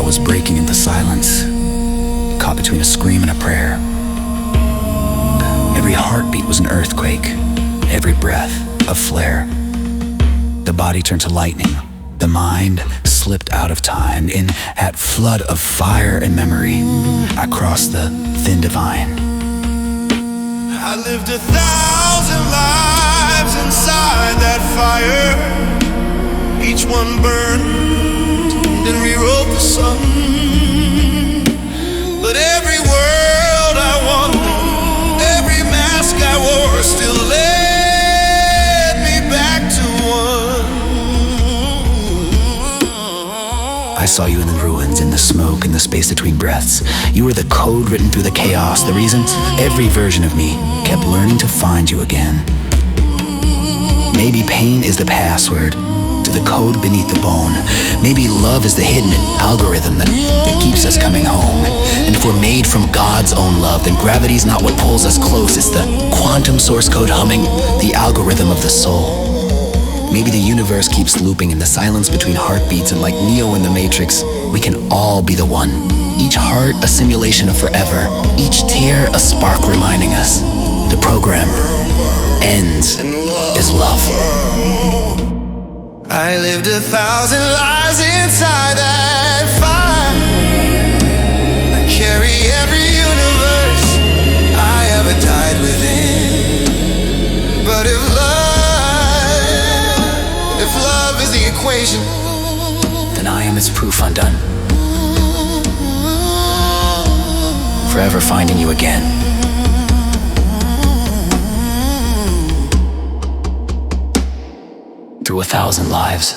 was breaking into silence, caught between a scream and a prayer. Every heartbeat was an earthquake, every breath a flare. The body turned to lightning, the mind slipped out of time. In that flood of fire and memory, I crossed the thin divine. I lived 1,000 lives inside that fire. Each one burned and rewrote the sun. But every world I won, every mask I wore still led me back to one. I saw you in the ruins, in the smoke, in the space between breaths. You were the code written through the chaos, the reason every version of me kept learning to find you again. Maybe pain is the password to the code beneath the bone. Maybe love is the hidden algorithm that keeps us coming home. And if we're made from God's own love, then gravity's not what pulls us close. It's the quantum source code humming, the algorithm of the soul. Maybe the universe keeps looping in the silence between heartbeats, and like Neo in the Matrix, we can all be the one. Each heart a simulation of forever, each tear a spark reminding us the program ends is love. I lived 1,000 lives inside that fire. I carry every universe I ever died within. But if love is the equation, then I am its proof undone. Forever finding you again. Through 1,000 lives.